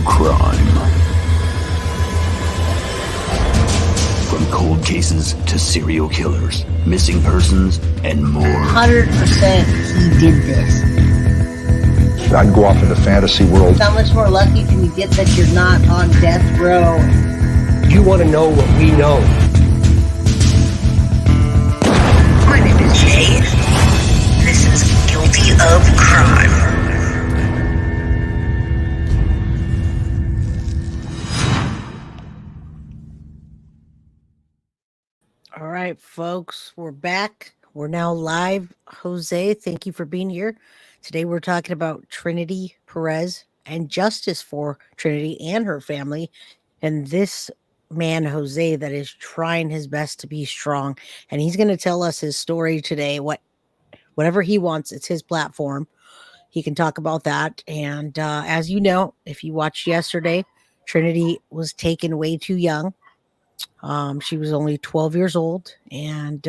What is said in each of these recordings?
of crime. From cold cases to serial killers, missing persons, and more. 100% he did this. I'd go off into fantasy world. How much more lucky can you get that you're not on death row? You want to know what we know. My name is Jay. This is Guilty of Crime. All right, folks, we're back. We're now live. Jose, thank you for being here. Today we're talking about Trinity Perez and justice for Trinity and her family. And this man, Jose, that is trying his best to be strong. And he's going to tell us his story today. Whatever he wants, it's his platform. He can talk about that. And as you know, if you watched yesterday, Trinity was taken way too young. She was only 12 years old, and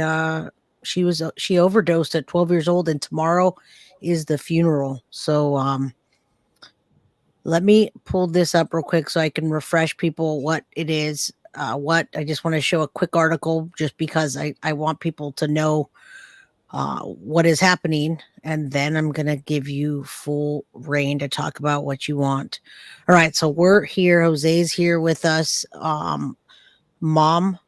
she overdosed at 12 years old, and tomorrow is the funeral. So let me pull this up real quick so I can refresh people what it is. I just want to show a quick article just because I want people to know what is happening, and then I'm going to give you full reign to talk about what you want. All right, so we're here. Jose's here with us. Mom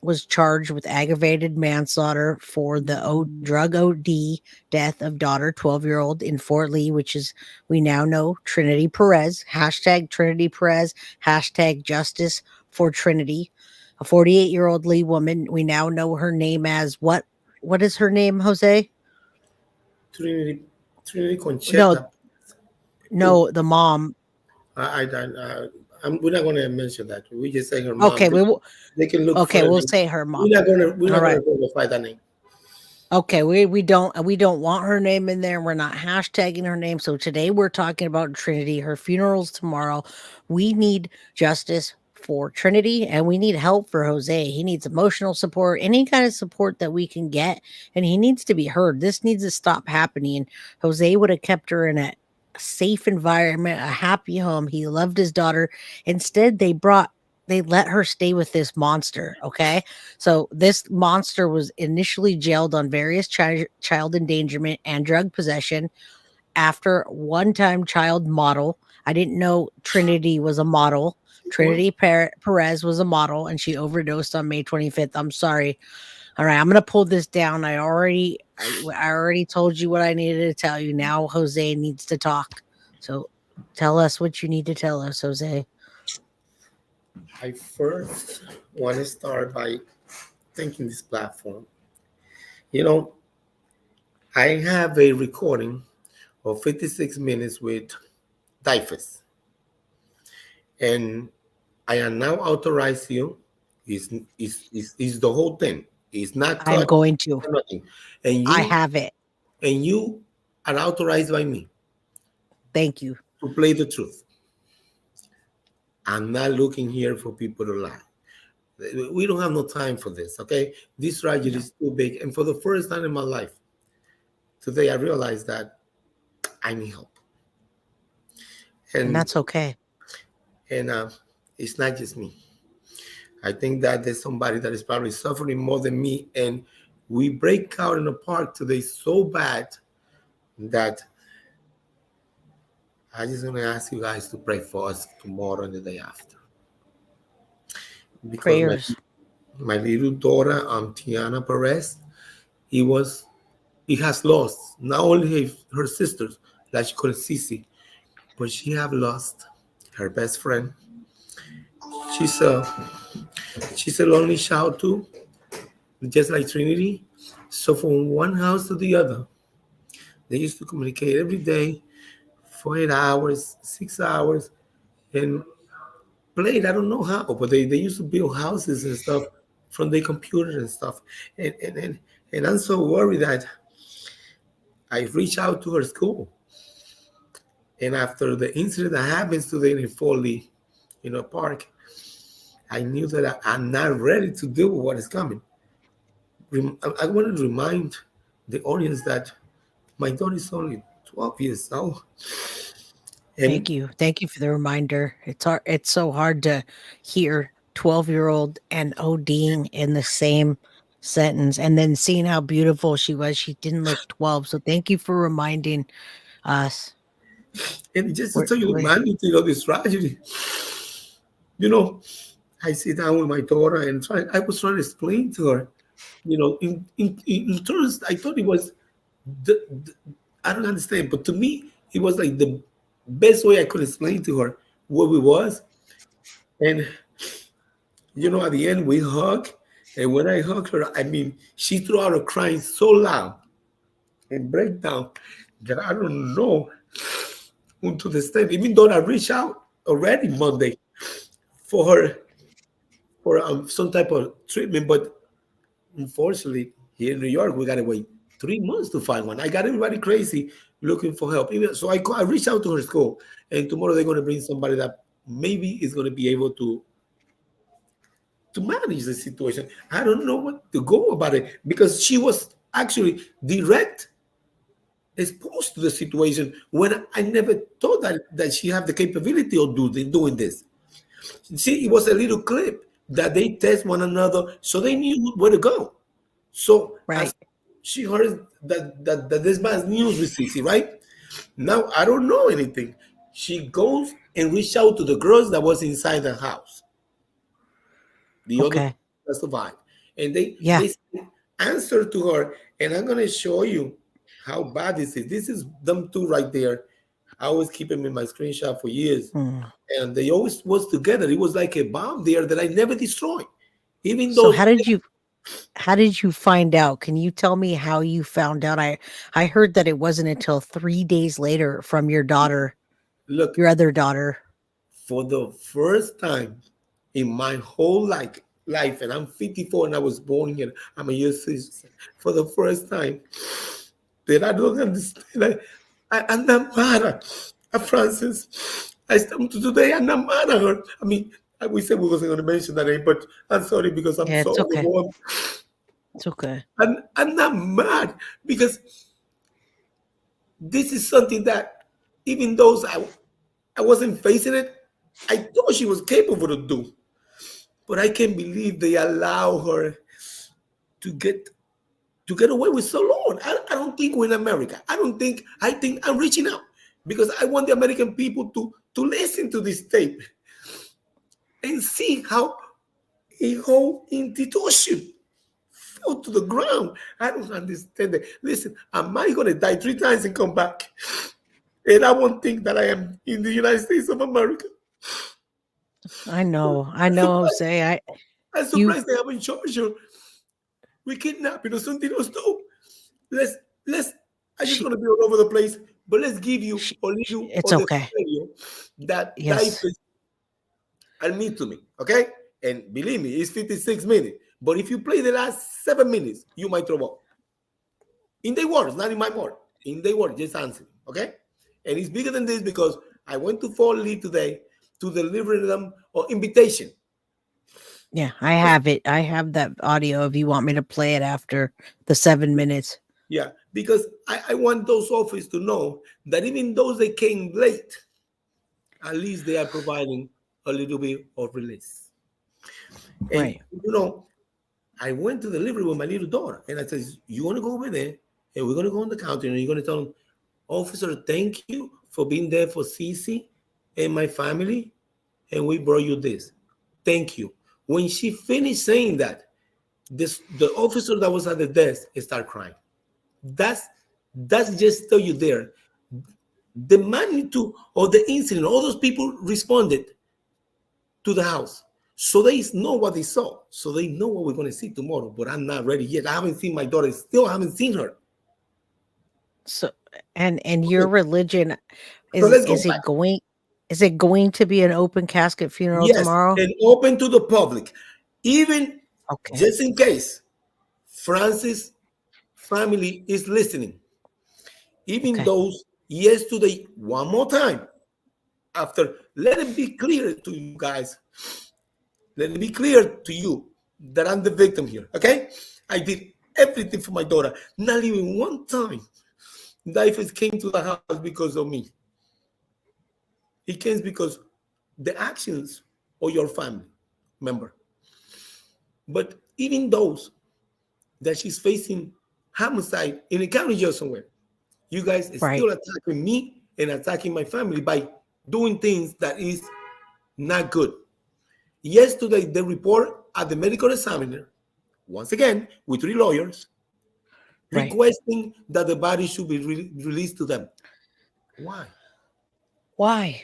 was charged with aggravated manslaughter for the drug OD death of daughter, 12-year-old in Fort Lee, which is, we now know, Trinity Perez. Hashtag Trinity Perez. Hashtag justice for Trinity. A 48-year-old Lee woman. We now know her name as what? What is her name, Jose? Trinity Conchetta. No, the mom. We're not going to mention that. We just say her mom. Okay, they can look. Okay, we'll say her mom. We're not going to verify that name. Okay, we don't want her name in there. We're not hashtagging her name. So today we're talking about Trinity. Her funeral's tomorrow. We need justice for Trinity, and we need help for Jose. He needs emotional support, any kind of support that we can get, and he needs to be heard. This needs to stop happening. Jose would have kept her in a safe environment, a happy home. He loved his daughter. Instead, they let her stay with this monster. Okay. So this monster was initially jailed on various child endangerment and drug possession after one-time child model. I didn't know Trinity was a model. Trinity Perez was a model, and she overdosed on May 25th. I'm sorry. All right, I'm going to pull this down. I already told you what I needed to tell you. Now Jose needs to talk. So tell us what you need to tell us, Jose. I first want to start by thanking this platform. You know, I have a recording of 56 minutes with DIFUS. And I am now authorized you. Is the whole thing. It's not cut. I'm going to. And I have it. And you are authorized by me. Thank you. To play the truth. I'm not looking here for people to lie. We don't have no time for this, okay? This tragedy is too big. And for the first time in my life, today I realized that I need help. And that's okay. And it's not just me. I think that there's somebody that is probably suffering more than me. And we break out in the park today so bad that I just want to ask you guys to pray for us tomorrow and the day after. Because prayers. My little daughter, Tiana Perez, he has lost not only her sisters, like she called Sisi, but she have lost her best friend. She's a lonely child too, just like Trinity. So from one house to the other, they used to communicate every day for 8 hours, 6 hours, and played. I don't know how, but they used to build houses and stuff from their computers and stuff. And I'm so worried that I reached out to her school. And after the incident that happens today in Foley, park, I knew that I'm not ready to deal with what is coming. I want to remind the audience that my daughter is only 12 years old. Thank And you. Thank you for the reminder. It's so hard to hear 12-year-old and ODing in the same sentence and then seeing how beautiful she was. She didn't look 12. So thank you for reminding us. just to We're, tell you the we're, magnitude of this tragedy, you know, I sit down with my daughter and I was trying to explain to her, in terms, I thought it was, the I don't understand, but to me, it was like the best way I could explain to her what it was. And, at the end, we hug. And when I hugged her, I mean, she threw out a crying so loud and breakdown that I don't know who to extent, even though I reached out already Monday for her for some type of treatment, but unfortunately, here in New York, we gotta wait 3 months to find one. I got everybody crazy looking for help. So I reached out to her school, and tomorrow they're gonna bring somebody that maybe is gonna be able to manage the situation. I don't know what to go about it because she was actually direct exposed to the situation when I never thought that she had the capability of doing this. See, it was a little clip that they test one another, so they knew where to go. So as right. she heard that this bad news with Cece, right? Now I don't know anything. She goes and reach out to the girls that was inside the house. The other Okay. that survived. And they Yeah. answer to her. And I'm gonna show you how bad this is. This is them two right there. I always keep them in my screenshot for years. Mm. And they always was together. It was like a bomb there that I never destroyed. Even So though how did you find out? Can you tell me how you found out? I heard that it wasn't until 3 days later from your daughter, look, your other daughter. for the first time in my whole life, and I'm 54 and I was born here, I'm a US citizen. For the first time that I don't understand. I'm not mad at Francis. I stand to today, I'm not mad at her. I mean, we said we wasn't going to mention that name, but I'm sorry because I'm Yeah, so it's okay. overwhelmed. It's okay. I'm not mad because this is something that even though I wasn't facing it, I thought she was capable to do. But I can't believe they allow her to get away with so long. I don't think we're in America. I think I'm reaching out because I want the American people to listen to this tape and see how a whole institution fell to the ground. I don't understand that. Listen, am I going to die 3 times and come back? And I won't think that I am in the United States of America. I know, I'm surprised, Jose. I'm You, surprised they haven't charged her with kidnapping or something else too. Let's I just she, want to be all over the place, but let's give you she, a little it's of the okay. scenario that Yes, is admit to me, okay? And believe me, it's 56 minutes. But if you play the last 7 minutes, you might throw up. In their words, not in my word. In their words, just answer, okay? And it's bigger than this because I went to Fort Lee today to deliver them an invitation. yeah, I have it. I have that audio if you want me to play it after the 7 minutes. Yeah, because I want those officers to know that even though they came late, at least they are providing a little bit of release. And, Right. I went to delivery with my little daughter, and I said, you want to go over there, and we're going to go on the counter, and you're going to tell them, officer, thank you for being there for Cece and my family, and we brought you this. Thank you. When she finished saying that, the officer that was at the desk started crying. That's just tell you there the magnitude of the incident. All those people responded to the house, so they know what they saw, so they know what we're going to see tomorrow. But I'm not ready yet. I haven't seen my daughter. Still haven't seen her. So and your religion So let's go is back. it going to be an open casket funeral Yes, tomorrow? and open to the public, even Okay. just in case Francis' family is listening. Even Okay. those yesterday, one more time, after, let it be clear to you guys. Let it be clear to you that I'm the victim here, okay? I did everything for my daughter. Not even one time Daifus came to the house because of me. He came because the actions of your family member. But even those that she's facing homicide in a county jail somewhere, you guys are still attacking me and attacking my family by doing things that is not good. Yesterday, the report at the medical examiner, once again, with 3 lawyers, requesting that the body should be released to them. Why? Why?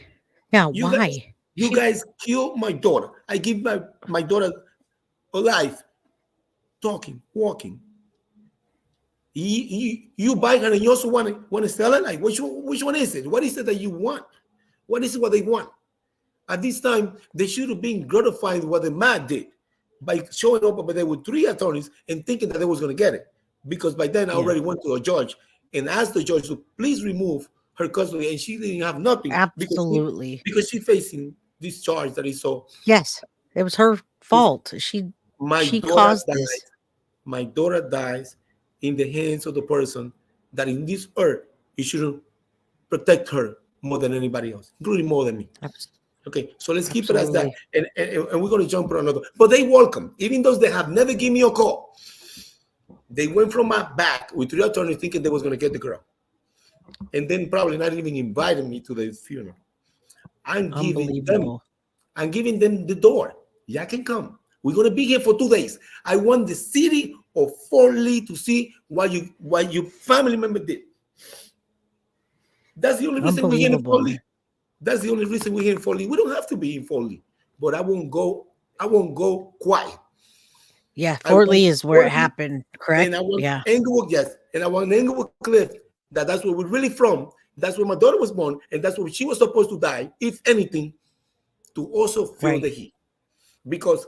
Yeah, why? You guys killed my daughter. I give my daughter alive, talking, walking. You buy her and you also want to sell it? Like, which one is it? What is it that you want? What is it what they want? At this time, they should have been gratifying what the man did by showing up over there with 3 attorneys and thinking that they was going to get it. Because by then I already went to a judge and asked the judge to please remove her custody, and she didn't have nothing. Absolutely. Because she's facing this charge that is so. Yes, it was her fault. She caused this. My daughter dies in the hands of the person that in this earth, you should protect her more than anybody else, including more than me. Okay, so let's keep it as that. And we're going to jump on another. But they welcome, even though they have never given me a call. They went from my back with 3 attorneys thinking they was going to get the girl. And then probably not even inviting me to the funeral. I'm giving them the door. Y'all can come. We're going to be here for 2 days. I want the city of Fort Lee to see what your family member did. That's the only reason we're here in Fort Lee. That's the only reason we're here in Fort Lee. We don't have to be in Fort Lee, but I won't go quiet. Yeah, Fort Lee is where it happened, correct? And I want Englewood, yes. And I want Englewood Cliff, that's where we're really from. That's where my daughter was born, and that's where she was supposed to die, if anything, to also feel the heat. Because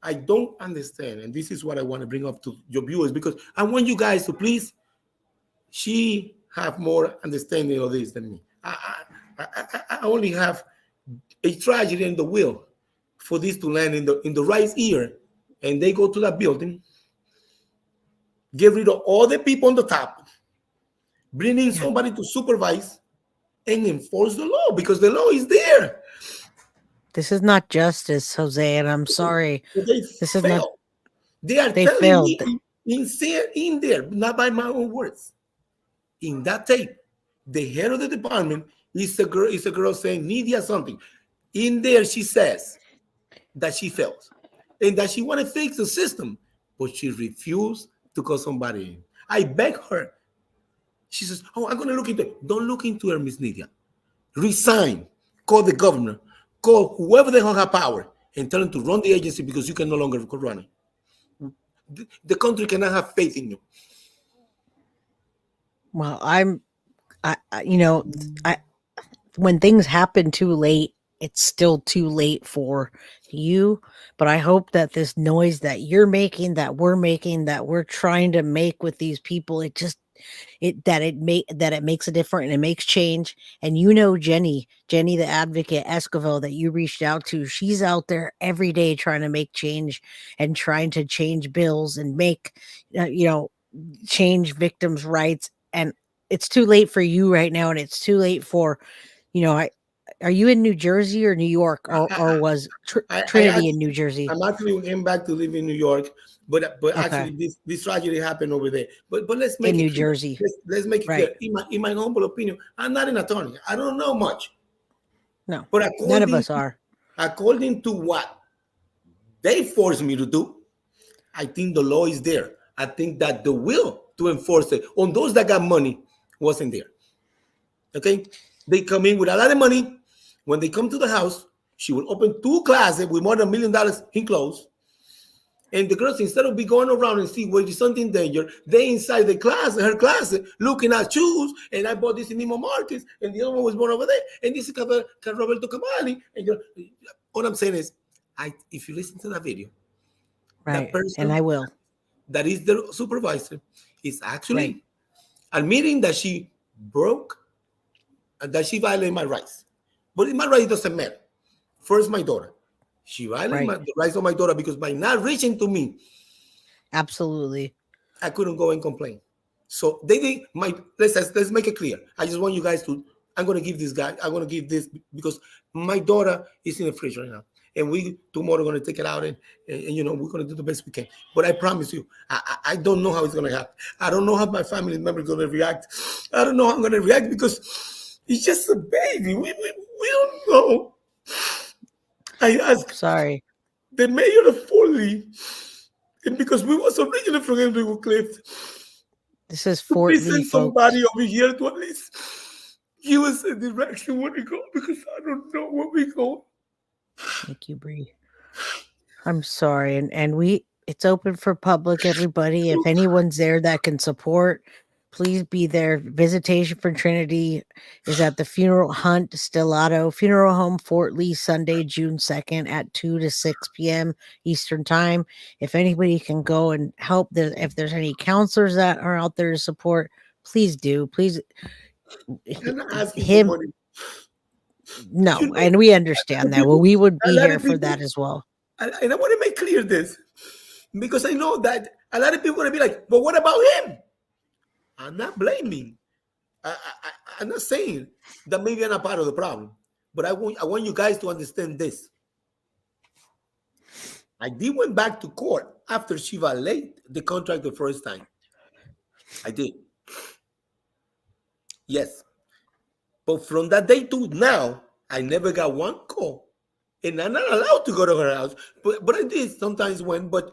I don't understand, and this is what I want to bring up to your viewers, because I want you guys to please, she have more understanding of this than me. I only have a tragedy in the will for this to land in the right ear, and they go to that building, get rid of all the people on the top, bring in somebody to supervise and enforce the law, because the law is there. This is not justice, Jose, and I'm sorry. This is not. They failed. In there, not by my own words. In that tape, the head of the department is a girl saying Nidia something. In there, she says that she failed and that she want to fix the system, but she refused to call somebody in. I beg her. She says, "Oh, I'm going to look into it." Don't look into her, Miss Nidia. Resign. Call the governor. Call whoever the hell have power and tell them to run the agency, because you can no longer run it. The country cannot have faith in you. Well, when things happen too late, it's still too late for you. But I hope that this noise that you're making, that we're trying to make with these people, it makes a difference and it makes change. And Jenny the advocate 𝗨𝗣𝗗𝗗𝗓 that you reached out to, she's out there every day trying to make change and trying to change bills and make change victims' rights. And it's too late for you right now, and it's too late for are you in New Jersey or New York, or was Trinity in New Jersey? I'm actually came back to live in New York, but actually this tragedy happened over there. But let's make in it New clear. Jersey. Let's make it clear. In my humble opinion, I'm not an attorney. I don't know much. No, but none of us are. According to what they forced me to do, I think the law is there. I think that the will to enforce it on those that got money wasn't there. Okay, they come in with a lot of money. When they come to the house, she will open 2 closets with more than $1 million in clothes. And the girls, instead of be going around and see where there's something danger, they inside the closet, her closet, looking at shoes. And I bought this in Nemo Marcus, and the other one was born over there. And this is Roberto Cavalli. And all I'm saying is, if you listen to that video, that person, and I will, that is the supervisor, is actually admitting that she that she violated my rights. But my right doesn't matter. First, my daughter. She violated the rights of my daughter, because by not reaching to me, absolutely, I couldn't go and complain. So they did let's make it clear. I just want you guys to I'm going to give this guy, I'm going to give this because my daughter is in the fridge right now. And we tomorrow going to take it out and you know, we're going to do the best we can. But I promise you, I don't know how it's going to happen. I don't know how my family member is going to react. I don't know how I'm going to react because it's just a baby. We don't know. I asked Sorry. the mayor of Fort Lee, and because we was originally from Henry Cliff, This is Fort we Lee, send folks. somebody over here to at least give us a direction where to go because I don't know where we go. Make you breathe. I'm sorry. And it's open for public, everybody. If anyone's there that can support, please be there. Visitation for Trinity is at the Funeral Hunt 𝗨𝗣𝗗𝗔𝗧𝗘 Funeral Home, Fort Lee, Sunday, June 2nd at 2 to 6 p.m. Eastern Time. If anybody can go and help, if there's any counselors that are out there to support, please do. Please. I'm not asking for Him. money. No, You know, and we understand that. Well, we would be a lot here of for people- that as well. And I want to make clear this because I know that a lot of people are going to be like, but what about him? I'm not blaming. I'm not saying that maybe I'm not part of the problem, but I want you guys to understand this. I did went back to court after she violated the contract the first time. I did. Yes. But from that day to now, I never got one call. And I'm not allowed to go to her house. But I did sometimes when, but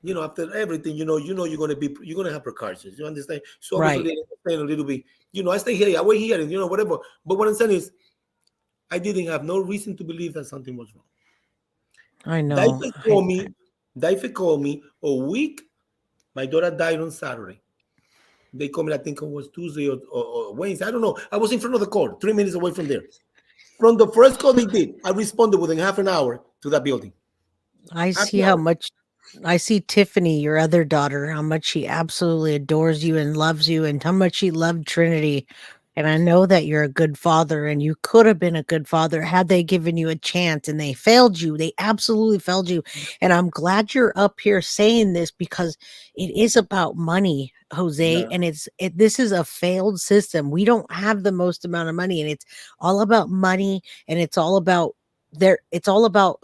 you know, after everything, you're gonna have precautions. You understand? So Right. obviously I understand a little bit. I stay here, I wait here, and whatever. But what I'm saying is, I didn't have no reason to believe that something was wrong. I know. Daife called me a week. My daughter died on Saturday. They called me, I think it was Tuesday or Wednesday. I don't know. I was in front of the court, 3 minutes away from there. From the first call they did, I responded within half an hour to that building. I see how much I see Tiffany, your other daughter, how much she absolutely adores you and loves you and how much she loved Trinity. And I know that you're a good father and you could have been a good father had they given you a chance, and they failed you. They absolutely failed you. And I'm glad you're up here saying this because it is about money, Jose. Yeah. And this is a failed system. We don't have the most amount of money, and it's all about money, and it's all about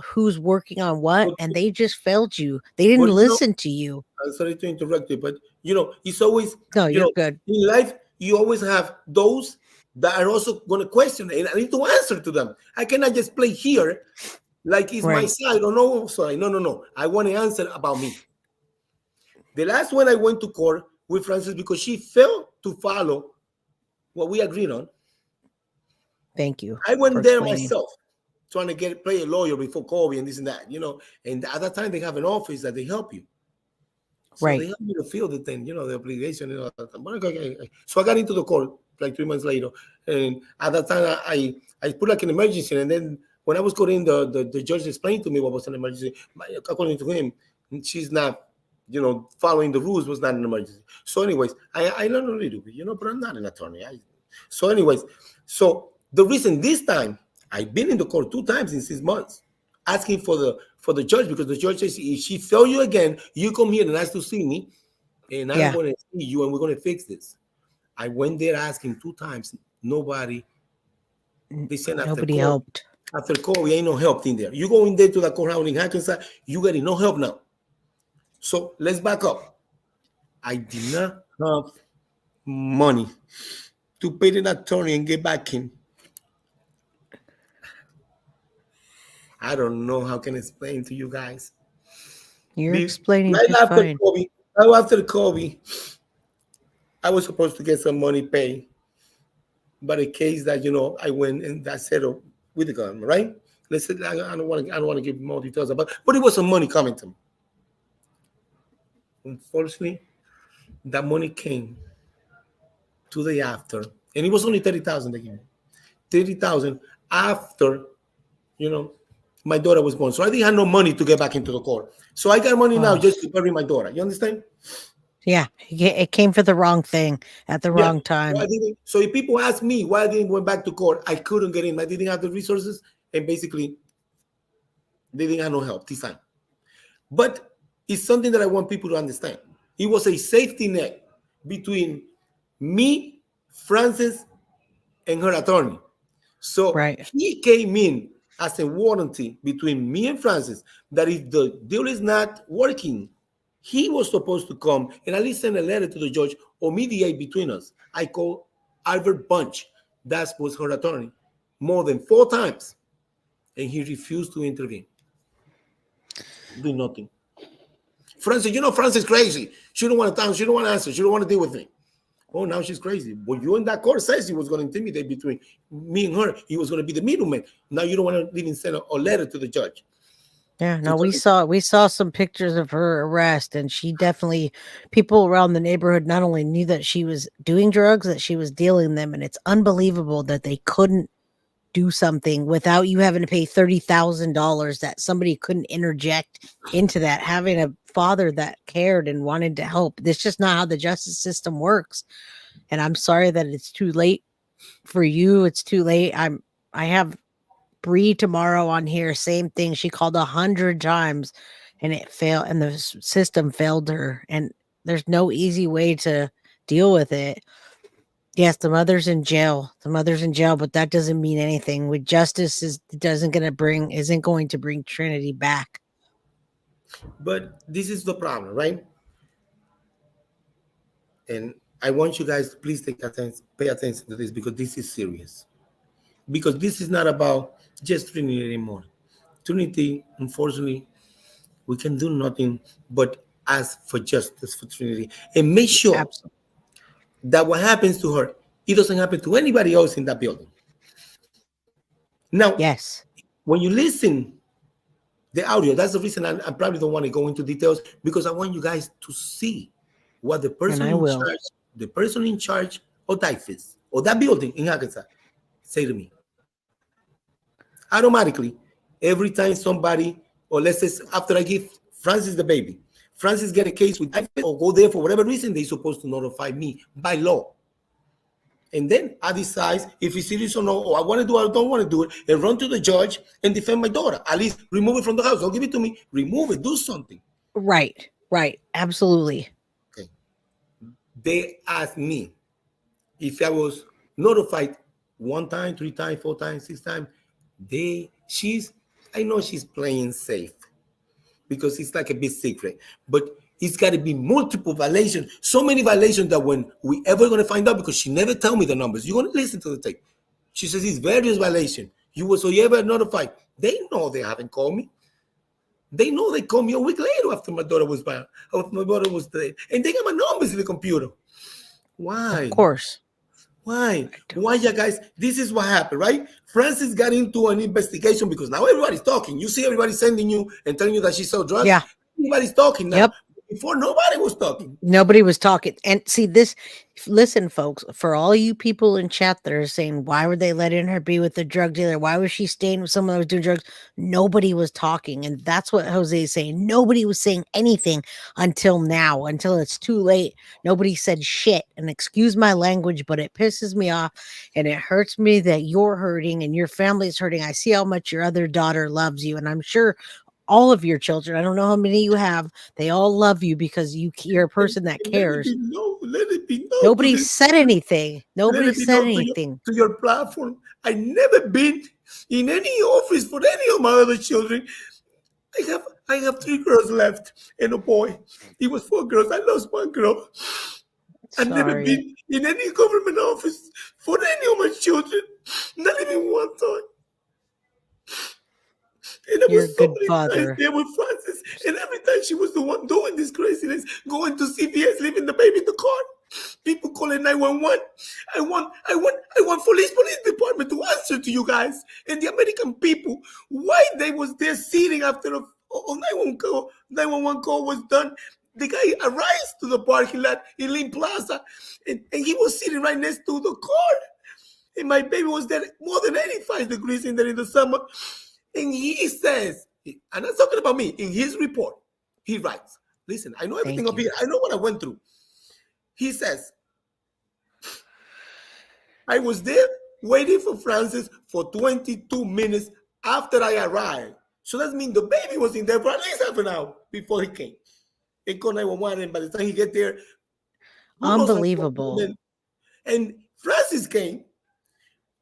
who's working on what, and they just failed you. They didn't listen to you. I'm sorry to interrupt you, but it's always You're good. In life, you always have those that are also going to question it, and I need to answer to them. I cannot just play here like it's my side or no side. No. I want to answer about me. The last one I went to court with Francis because she failed to follow what we agreed on. Thank you. I went there myself, trying to play a lawyer before COVID and this and that, And at that time, they have an office that they help you. So they help me to feel the thing, the obligation. So I got into the court like 3 months later. And at that time, I put like an emergency. And then when I was going in, the judge explained to me what was an emergency. According to him, she's not, following the rules was not an emergency. So anyways, I learned a little bit, but I'm not an attorney. So the reason this time, I've been in the court 2 times in 6 months, asking for the judge, because the judge says, if she fail you again, you come here and ask to see me, and I'm going to see you, and we're going to fix this. I went there asking 2 times. Nobody. They said nobody helped. After COVID, ain't no help in there. You go in there to the courthouse in Hackensack, you getting no help now. So let's back up. I did not have money to pay an attorney and get back in. I don't know how can I explain to you guys. You're explaining right after fine. After COVID, I was supposed to get some money paid, but a case that I went and that settled with the government, right? Let's say I don't want to give more details about, but it was some money coming to me. Unfortunately, that money came 2 days after, and it was only $30,000 they gave me. $30,000 after, my daughter was born. So I didn't have no money to get back into the court. So I got money now just to bury my daughter. You understand? Yeah, it came for the wrong thing at the wrong time. So if people ask me why I didn't went back to court, I couldn't get in. I didn't have the resources, and basically, they didn't have no help this time. But it's something that I want people to understand. It was a safety net between me, Francis, and her attorney. So Right. he came in as a warranty between me and Francis that if the deal is not working, he was supposed to come and at least send a letter to the judge or mediate between us. I called Albert Bunch, that was her attorney, more than 4 times, and he refused to intervene. Do nothing. Francis, Francis crazy. She don't want to talk. She don't want to answer. She don't want to deal with me. Oh, now she's crazy. But you in that court says he was going to intimidate between me and her. He was going to be the middleman. Now you don't want to even send a letter to the judge. Yeah, no, we saw some pictures of her arrest, and she definitely, people around the neighborhood not only knew that she was doing drugs, that she was dealing them, and it's unbelievable that they couldn't do something without you having to pay $30,000, that somebody couldn't interject into that, having a father that cared and wanted to help. That's just not how the justice system works. And I'm sorry that it's too late for you. It's too late. I have Bree tomorrow on here, same thing. She called 100 times and it failed, and the system failed her. And there's no easy way to deal with it. Yes, the mother's in jail. But that doesn't mean anything. With justice isn't going to bring Trinity back. But this is the problem, right? And I want you guys to please pay attention to this, because this is serious. Because this is not about just Trinity anymore. Trinity, unfortunately, we can do nothing but ask for justice for Trinity and make sure Absolutely. that what happens to her, it doesn't happen to anybody else in that building. Now, Yes, when you listen the audio, that's the reason I probably don't want to go into details, because I want you guys to see what the person in charge of DIFIS or that building in Hackensack say to me. Automatically, every time somebody, or let's say after I give Francis the baby, Francis get a case with DIFIS or go there for whatever reason, they're supposed to notify me by law. And then I decide if it's serious or no, or I want to do it or don't want to do it, and run to the judge and defend my daughter. At least remove it from the house. Don't give it to me. Remove it. Do something. right. Absolutely. Okay. They asked me if I was notified 1 time, 3 times, 4 times, 6 times. I know she's playing safe because it's like a big secret, but it's got to be multiple violations, so many violations that when we ever going to find out, because she never tell me the numbers, you're going to listen to the tape. She says it's various violations. You ever notified? They know they haven't called me. They know they called me a week later after my daughter was dead, and they got my numbers in the computer. Why? Of course. Why, you guys? This is what happened, right? Francis got into an investigation because now everybody's talking. You see everybody sending you and telling you that she sold drugs. Yeah. Everybody's talking now. Yep. Before, nobody was talking. Nobody was talking. And see this, listen, folks, for all you people in chat that are saying, why were they letting her be with the drug dealer? Why was she staying with someone that was doing drugs? Nobody was talking. And that's what Jose is saying. Nobody was saying anything until now, until it's too late. Nobody said shit. And excuse my language, but it pisses me off. And it hurts me that you're hurting and your family's hurting. I see how much your other daughter loves you. And I'm sure all of your children, I don't know how many you have, they all love you because you're a person that cares. Let it be known. Nobody said anything. Nobody said anything. To your platform. I never been in any office for any of my other children. I have 3 girls left and a boy. It was 4 girls. I lost 1 girl. I've never been in any government office for any of my children. Not even 1 time. And I You're was a good father. there with Francis, and every time she was the one doing this craziness, going to CVS, leaving the baby in the car. People calling 911. I want police department to answer to you guys and the American people why they was there sitting after a 911 call was done. The guy arrives to the parking lot in Lynn Plaza, and he was sitting right next to the car. And my baby was there more than 85 degrees in there in the summer. And he says, and I'm talking about me, in his report, he writes, listen, I know everything up here. I know what I went through. He says, I was there waiting for Francis for 22 minutes after I arrived. So that means the baby was in there for at least half an hour before he came. He called 911, and by the time he get there, unbelievable. And Francis came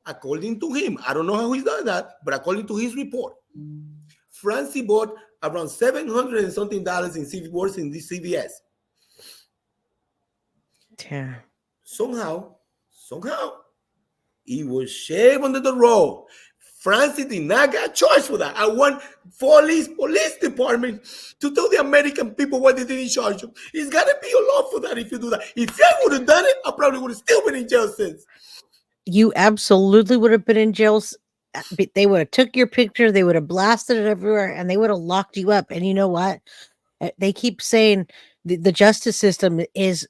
according to him, I don't know how he's done that, but according to his report, Francie bought around $700 and something in CVS in this CVS. Yeah. Somehow, he was shaved under the road. Francie did not get charged for that. I want police department to tell the American people why they didn't charge him. It's got to be a law for that if you do that. If I would have done it, I probably would have still been in jail since. You absolutely would have been in jail. They would have took your picture, they would have blasted it everywhere, and they would have locked you up. And you know what? They keep saying the justice system is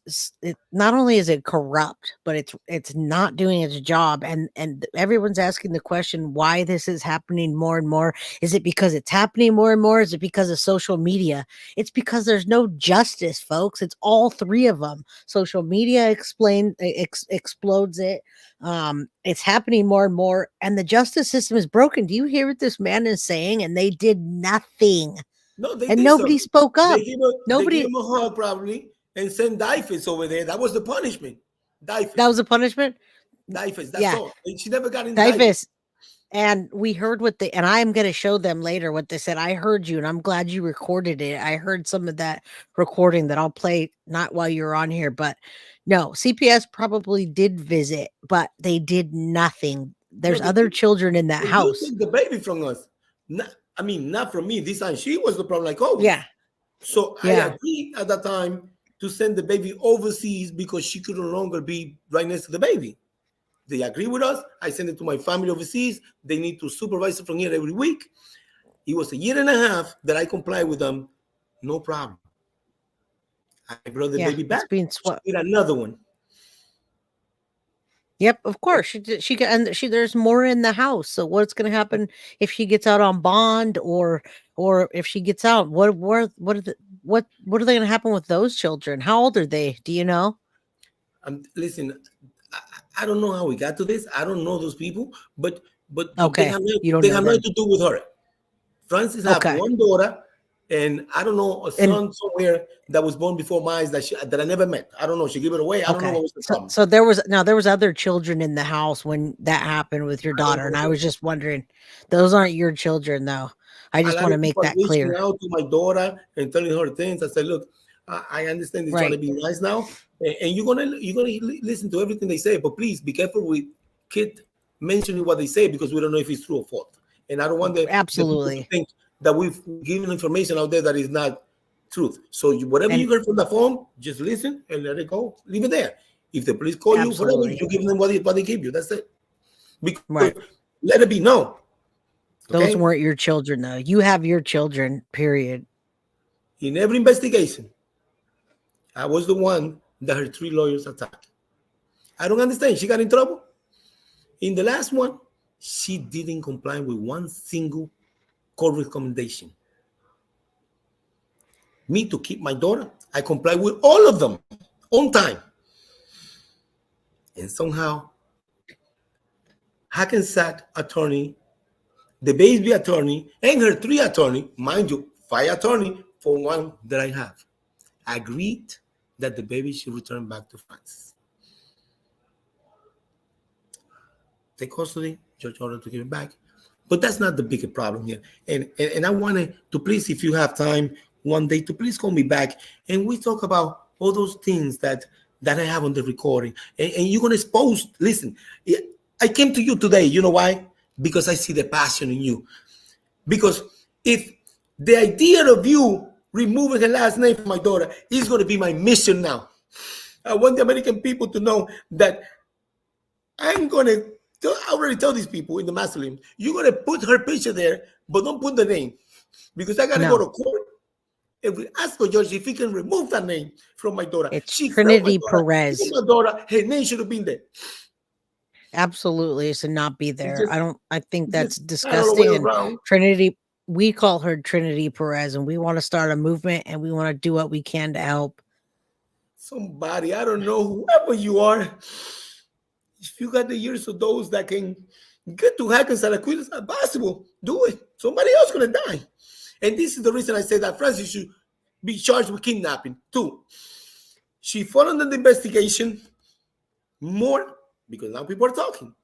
not only is it corrupt, but it's not doing its job. And everyone's asking the question why this is happening more and more. Is it because it's happening more and more? Is it because of social media? It's because there's no justice, folks. It's all three of them. Social media explodes it. It's happening more and more, and the justice system is broken. Do you hear what this man is saying? And they did nothing. No, they and did nobody something. spoke up. They gave him a hug probably and send DIFIS over there. That was the punishment. DIFIS. That was a punishment? DIFIS, that's all. She never got in DIFIS. And we heard and I'm going to show them later what they said. I heard you, and I'm glad you recorded it. I heard some of that recording that I'll play, not while you're on here, but no, CPS probably did visit, but they did nothing. There's other children in that house. Took the baby from us. Not from me. This time she was the problem. Like, oh, yeah. So I agreed at that time to send the baby overseas because she could no longer be right next to the baby. They agree with us. I send it to my family overseas. They need to supervise it from here every week. It was a year and a half that I complied with them. No problem. I brought the baby back. She did another one. Yep, of course. There's more in the house. So what's going to happen if she gets out on bond, or if she gets out? What are they going to happen with those children? How old are they? Do you know? Listen, I don't know how we got to this. I don't know those people, but okay, they have nothing to do with her. Francis has one daughter, and I don't know a son somewhere that was born before mine that I never met. I don't know. She gave it away. I don't know what was the problem. So there was other children in the house when that happened with your daughter, and I was just wondering, those aren't your children, though. I just want to make that clear. Out to my daughter and telling her things. I said, look, I understand they're trying to be nice now, and you're gonna listen to everything they say, but please be careful with kid mentioning what they say, because we don't know if it's true or false. And I don't want them to think that we've given information out there that is not truth. So whatever you heard from the phone, just listen and let it go. Leave it there. If the police call you, whatever, you give them what they give you. That's it. Because let it be known. Okay? Those weren't your children, though. You have your children, period. In every investigation, I was the one that her 3 lawyers attacked. I don't understand. She got in trouble. In the last one, she didn't comply with one single court recommendation. Me to keep my daughter, I complied with all of them on time. And somehow, Hackensack attorney, the baby attorney, and her 3 attorney, mind you, 5 attorney for one that I have, agreed that the baby should return back to France. Take custody, judge ordered to give it back. But that's not the bigger problem here. And I wanted to please, if you have time one day, to please call me back and we talk about all those things that I have on the recording. And you're going to expose, listen, I came to you today. You know why? Because I see the passion in you. Because if the idea of you removing her last name from my daughter is going to be my mission now. I want the American people to know that I'm going to, I already tell these people in the mausoleum, you're going to put her picture there, but don't put the name. Because I got to go to court and we ask the judge if he can remove that name from my daughter. It's Trinity Perez. My daughter, her name should have been there. Absolutely, it should not be there. I think that's disgusting. And Trinity, we call her Trinity Perez, and we want to start a movement, and we want to do what we can to help. Somebody, I don't know, whoever you are, if you got the years of those that can get to Hackensack as quick as possible, do it. Somebody else is going to die. And this is the reason I say that Francis should be charged with kidnapping. 2, she followed the investigation more, because now people are talking.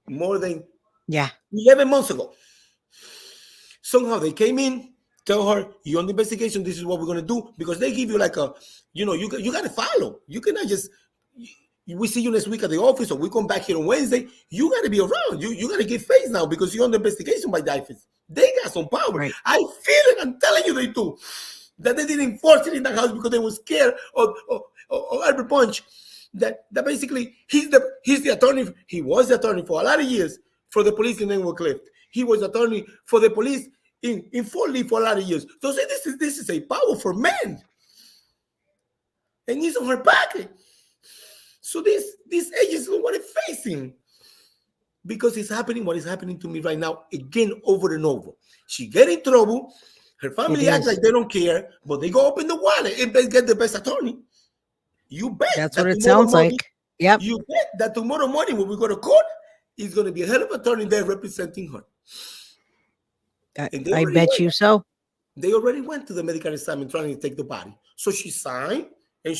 more than Yeah. 11 months ago. Somehow they came in, tell her, you're on the investigation, this is what we're going to do, because they give you like a, you got to follow. You cannot just, we see you next week at the office, or we come back here on Wednesday. You got to be around. You got to get face now because you're under investigation by the IFIS. They got some power. Right. I feel it. I'm telling you they do. That they didn't enforce it in the house because they were scared of Albert Punch. That basically he's the attorney. He was the attorney for a lot of years for the police in Englewood Cliff. He was attorney for the police in Fort Lee for a lot of years. So say this is a powerful man, and he's on her pocket. So these agents don't want to face him because it's happening. What is happening to me right now again, over and over. She get in trouble. Her family acts like they don't care, but they go open the wallet and they get the best attorney. You bet. That's what it sounds like. Yep. You bet that tomorrow morning when we go to court, it's going to be a hell of an attorney there representing her. I bet you so. They already went to the medical exam trying to take the body. So she signed, and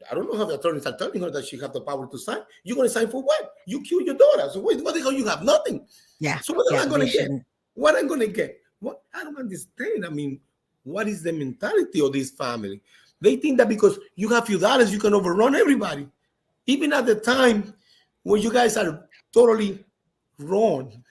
I don't know how the attorneys are telling her that she have the power to sign. You're going to sign for what? You killed your daughter. So what the hell? You have nothing. Yeah. So what am I going to get? What I'm going to get? What? I don't understand. I mean, what is the mentality of this family? They think that because you have few dollars, you can overrun everybody. Even at the time when you guys are totally wrong.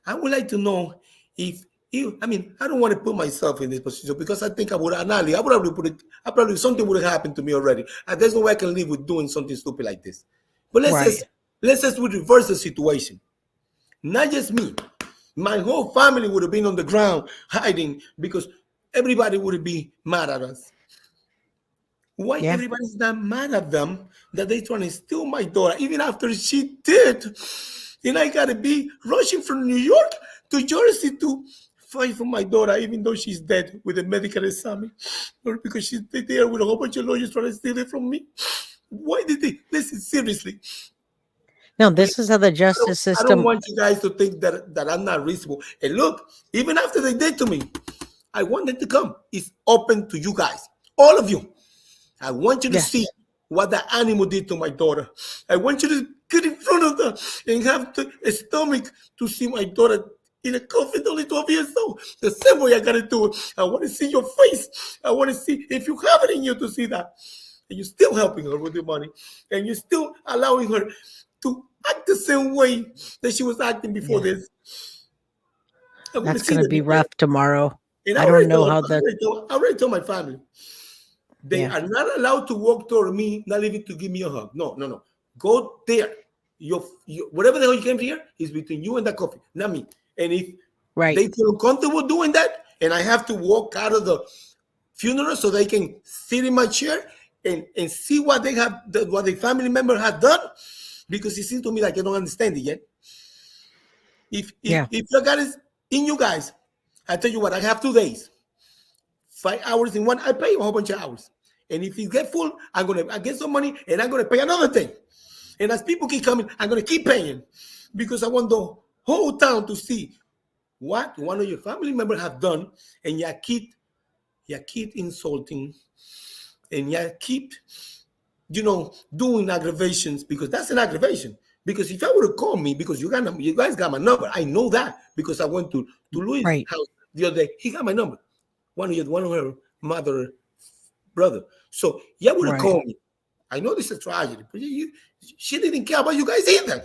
I would like to know if I don't want to put myself in this position because I think I would probably something would have happened to me already. And there's no way I can live with doing something stupid like this. But let's just reverse the situation. Not just me. My whole family would have been on the ground hiding because everybody would be mad at us. Why everybody's not mad at them that they trying to steal my daughter even after she did? And I gotta be rushing from New York to Jersey to fight for my daughter, even though she's dead with a medical exam, or because she's there with a whole bunch of lawyers trying to steal it from me. Why did they? Listen, seriously. No, this is how the justice system. I don't want you guys to think that I'm not reasonable. And look, even after they did to me, I want them to come. It's open to you guys, all of you. I want you to see what the animal did to my daughter. I want you to get in front of them and have a stomach to see my daughter in a coffin, only 12 years old. The same way I got to do it. I want to see your face. I want to see if you have it in you to see that. And you're still helping her with your money. And you're still allowing her to act the same way that she was acting before this. That's going to be rough tomorrow. And I don't know how that. I already told my family. They are not allowed to walk toward me, not even to give me a hug. No. Go there. Whatever the hell you came here is between you and the coffee, not me. And if they feel comfortable doing that, and I have to walk out of the funeral so they can sit in my chair and see what they have, what the family member has done, because it seems to me like I don't understand it yet. If you guys in you guys, I tell you what, I have 2 days. 5 hours in one, I pay a whole bunch of hours. And if you get full, I get some money and I'm going to pay another thing. And as people keep coming, I'm going to keep paying because I want the whole town to see what one of your family members have done. And you keep insulting and you keep, doing aggravations because that's an aggravation. Because if I would have called me, because you guys got my number, I know that because I went to Louis' house the other day. He got my number. One of her mother, brother. So would have called me. I know this is a tragedy, but she didn't care about you guys either.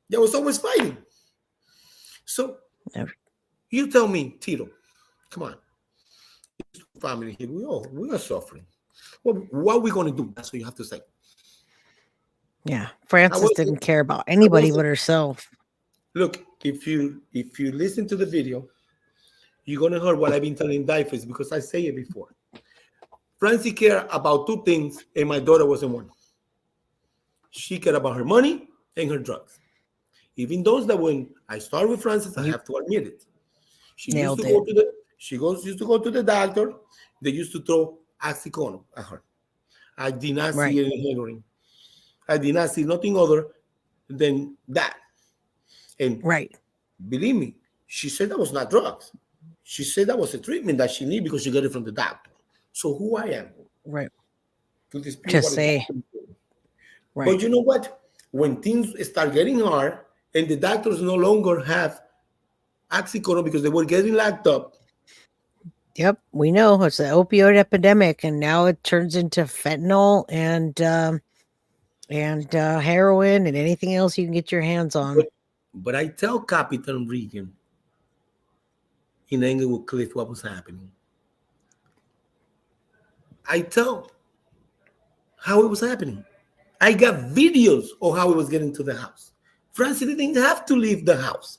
There was always fighting. So you tell me, Tito, come on. Family here, we are suffering. What are we going to do? That's what you have to say. Yeah, Frances didn't care about anybody but herself. Look, if you listen to the video, you're going to hear what I've been telling Dyfus because I say it before. Francie cared about 2 things, and my daughter wasn't one. She cared about her money and her drugs. Even those that when I started with Frances, I have to admit it. She used to go to the doctor. They used to throw oxycontin at her. I did not see any heroin. I did not see nothing other than that. And believe me, she said that was not drugs. She said that was a treatment that she needed because she got it from the doctor. So who I am. To dispute just say. But you know what? When things start getting hard And the doctors no longer have oxycodone because they were getting locked up. Yep, we know it's the opioid epidemic, and now it turns into fentanyl and heroin and anything else you can get your hands on. But I tell Captain Regan in Englewood Cliff what was happening. I tell how it was happening. I got videos of how it was getting to the house. Francis didn't have to leave the house.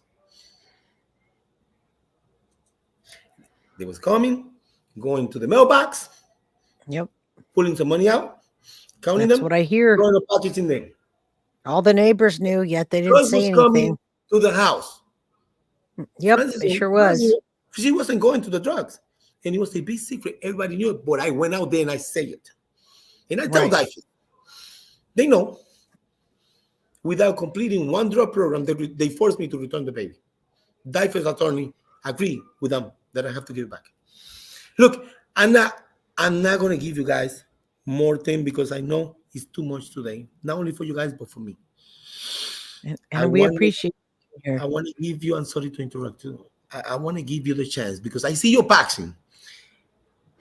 They was coming, going to the mailbox, Yep, pulling some money out, counting that's them, what I hear. throwing the pockets in there. All the neighbors knew, yet they didn't Drugs say was coming anything. to the house. Yep, Francis it sure was. She wasn't going to the drugs. And it was a big secret. Everybody knew it, but I went out there and I say it. And I tell Right. Dyfus, they know. Without completing one drug program, they forced me to return the baby. Dyfus attorney agreed with them that I have to give it back. Look, I'm not going to give you guys more time because I know it's too much today. Not only for you guys, but for me. And we appreciate you here. I want to give you, I'm sorry to interrupt you. I want to give you the chance because I see your passion.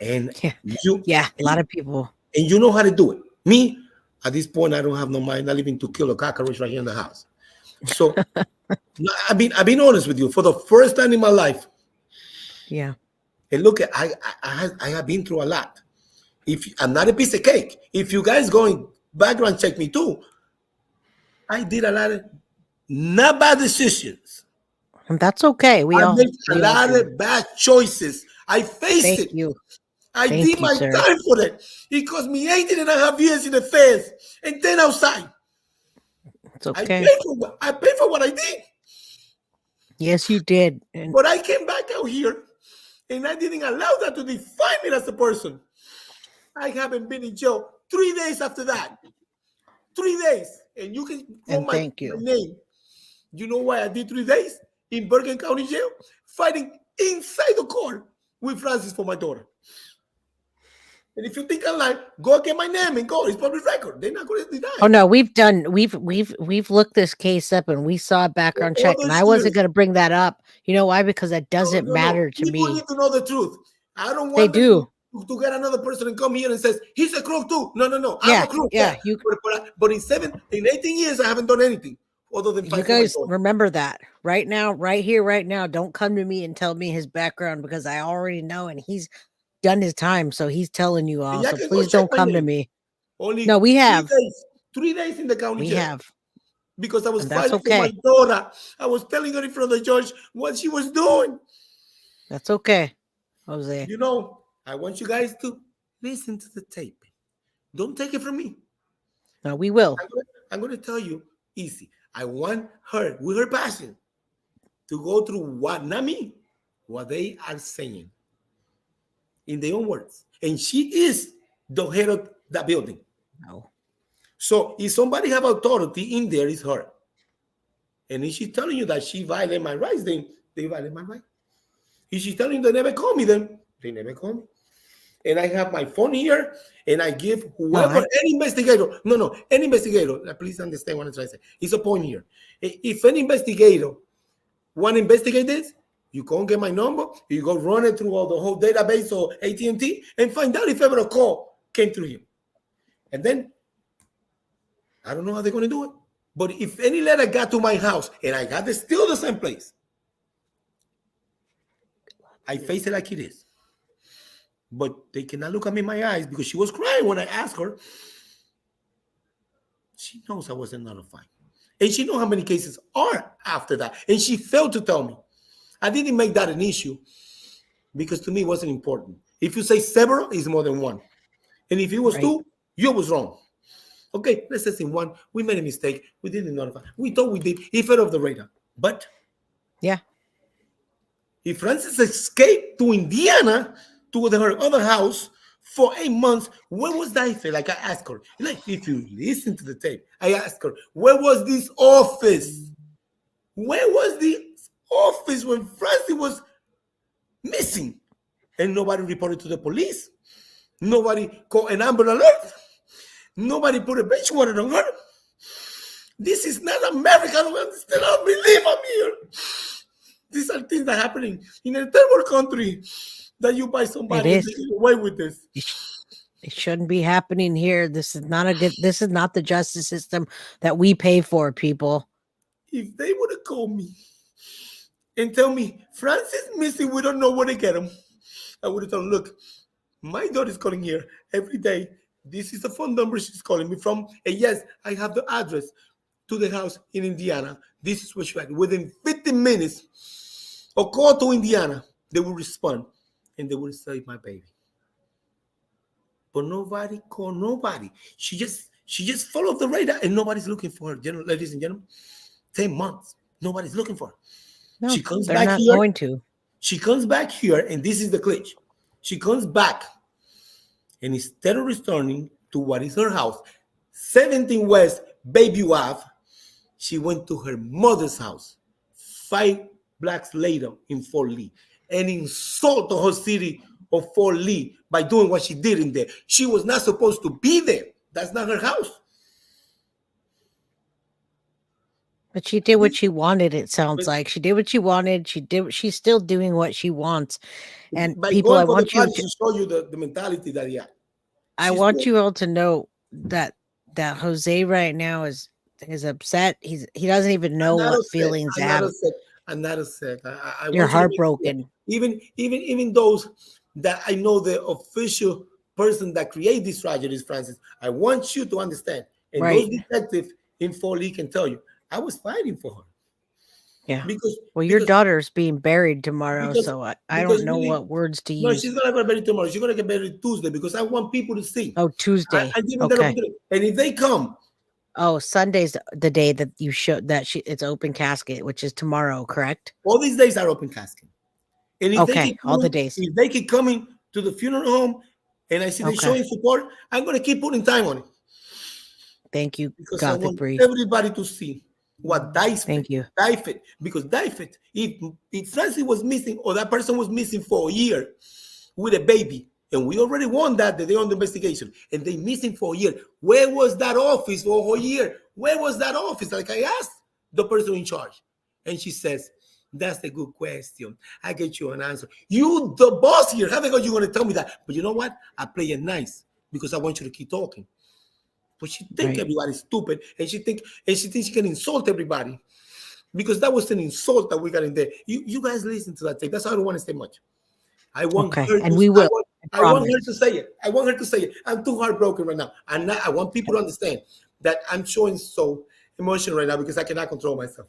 And Yeah, a lot of people. And you know how to do it. Me, at this point, I don't have no mind. Not even to kill a cockroach right here in the house. So I've been honest with you for the first time in my life. Yeah. And look, I have been through a lot. If I'm not a piece of cake, if you guys going background check me too, I did a lot of not bad decisions. And that's okay. I made a lot of bad choices. I faced it. Thank you. I Thank did you, my sir. time for it. It cost me 18.5 years in the feds and 10 outside. It's okay. I paid for what I did. Yes, you did. But I came back out here and I didn't allow that to define me as a person. I haven't been in jail 3 days after that. 3 days. And you can call my name. You know why I did 3 days in Bergen County Jail? Fighting inside the court with Francis for my daughter. And if you think I'm lying, go get my name and go. It's public record. They're not going to deny. Oh no, we've looked this case up and we saw a background check, and I wasn't going to bring that up. You know why? Because that doesn't matter to me. People need to know the truth. I don't want they do to get another person and come here and says he's a crook too. No. Yeah, I'm a crook. Yeah, but in 18 years, I haven't done anything other than fight. You guys remember that right now, right here, right now. Don't come to me and tell me his background because I already know, and he's done his time, so he's telling you all. So please don't come to me. No, we have 3 days in the county jail. We have because I was fighting for my daughter. I was telling her in front of the judge what she was doing. That's okay, Jose. You know, I want you guys to listen to the tape. Don't take it from me. No, we will. I'm going to tell you easy. I want her with her passion to go through what, not me, what they are saying in their own words. And she is the head of that building. No. So if somebody have authority in there, it's her. And if she's telling you that she violated my rights, then they violate my rights. If she's telling you they never call me, then they never call me. And I have my phone here, and I give whoever, any investigator, any investigator, please understand what I'm trying to say. It's a point here. If any investigator want to investigate this, you go and get my number, you go run it through all the whole database or AT&T and find out if ever a call came through him. And then, I don't know how they're going to do it. But if any letter got to my house and I got it still the same place, I face it like it is. But they cannot look at me in my eyes because she was crying when I asked her. She knows I wasn't notified. And she knows how many cases are after that. And she failed to tell me. I didn't make that an issue because to me it wasn't important. If you say several, it's more than one. And if it was two, you was wrong. Okay, let's say one. We made a mistake. We didn't notify. We thought we did. It fell off the radar. But yeah, if Francis escaped to Indiana to her other house for 8 months, where was that? Like I asked her, like if you listen to the tape, I asked her, where was this office? Where was the office when Francis was missing? And nobody reported to the police. Nobody called an Amber Alert. Nobody put a bench warrant on her. This is not America. I don't understand. I don't believe I'm here. These are things that are happening in a third world country that you buy somebody It and is. they get away with this. It shouldn't be happening here. This is not this is not the justice system that we pay for, people. If they would have called me and tell me, Francis missing, we don't know where to get him, I would have told them, look, my daughter's calling here every day. This is the phone number she's calling me from. And yes, I have the address to the house in Indiana. This is what she had. Within 15 minutes, a call to Indiana, they will respond and they will save my baby. But nobody called nobody. She just followed the radar and nobody's looking for her. Ladies and gentlemen, 10 months. Nobody's looking for her. No, She comes they're back not here. going to. She comes back here, and this is the glitch. She comes back, and instead of returning to what is her house, 17 West Bayview Ave, she went to her mother's house 5 blocks later in Fort Lee and insulted the whole city of Fort Lee by doing what she did in there. She was not supposed to be there. That's not her house. But she did what she wanted, it sounds like. She did what she wanted. She's still doing what she wants. And By people, going I for want the you party, to she show you the mentality that he had. I want you all to know that Jose right now is upset. He doesn't even know what feelings to have. I'm not upset. I You're want you to heartbroken. Even those that I know the official person that create these tragedies, Francis. I want you to understand. And Right. those detectives in Fort Lee can tell you, I was fighting for her. Yeah. Because Your daughter's being buried tomorrow, because- so I because don't know really- what words to No, use. she's gonna get buried tomorrow. She's gonna get buried Tuesday because I want people to see. Oh, Tuesday. I give them that Okay. opportunity. And if they come, Oh, Sunday's the day that you showed that it's open casket, which is tomorrow, correct? all these days are open casket. And if they Okay, keep all the coming, days. if they keep coming to the funeral home and I see them Okay. showing support, I'm gonna keep putting time on it. Thank you, Because I Gothic want Breeze. everybody to see what Thank you. Diefit. Because Diefit, if Francis was missing or that person was missing for a year with a baby, and we already won that the day on the investigation, and they missing for a year, where was that office for a whole year? Where was that office? Like I asked the person in charge, and she says, that's a good question. I get you an answer. You, the boss here, how the hell you going to tell me that? But you know what? I play it nice because I want you to keep talking. But she think Right. everybody's stupid, and she thinks she can insult everybody because that was an insult that we got in there. You guys listen to that tape. That's why I don't want to say much. I want Okay, her and to, we will. I want her promise. to say it. I want her to say it. I'm too heartbroken right now. I want people to understand that I'm showing so emotional right now because I cannot control myself.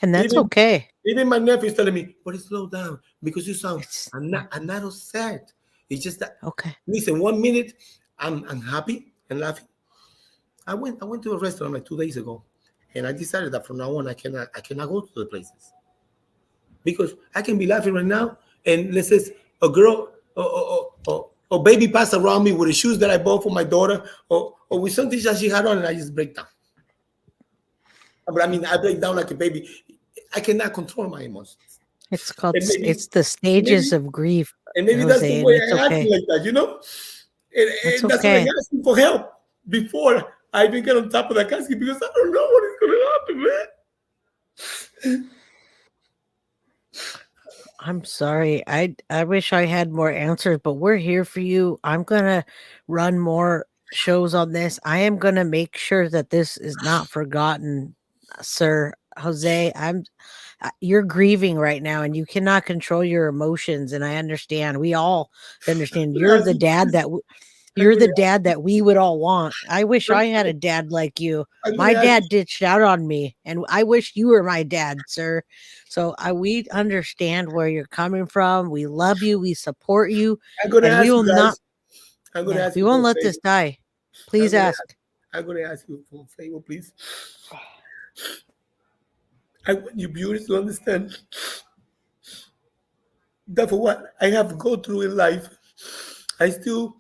And that's Even- okay. Even my nephew is telling me, "But slow down because you sound." It's- I'm not upset. It's just that. Okay. Listen, 1 minute I'm happy and laughing. I went to a restaurant like 2 days ago, and I decided that from now on I cannot go to the places because I can be laughing right now, and let's say a girl or baby pass around me with the shoes that I bought for my daughter, or with something that she had on, and I just break down. But I mean, I break down like a baby. I cannot control my emotions. It's called And maybe- it's the stages of grief. And maybe that's Jose, the and way it's I act okay. like that, you know? It's And that's okay. why I asked for help before I even get on top of that casket because I don't know what is going to happen, man. I'm sorry. I wish I had more answers, but we're here for you. I'm gonna run more shows on this. I am gonna make sure that this is not forgotten, sir. Jose, you're grieving right now and you cannot control your emotions, and I understand. We all understand. You're the dad that you're the dad that we would all want. I wish I had a dad like you. My dad ditched out on me, and I wish you were my dad, sir. So we understand where you're coming from. We love you. We support you. I'm going to And ask we will you guys. not. I'm going to ask We you won't for a let favor. this die. Please ask. I'm going to ask you for a favor, please. I want you viewers to understand that for what I have gone through in life, I still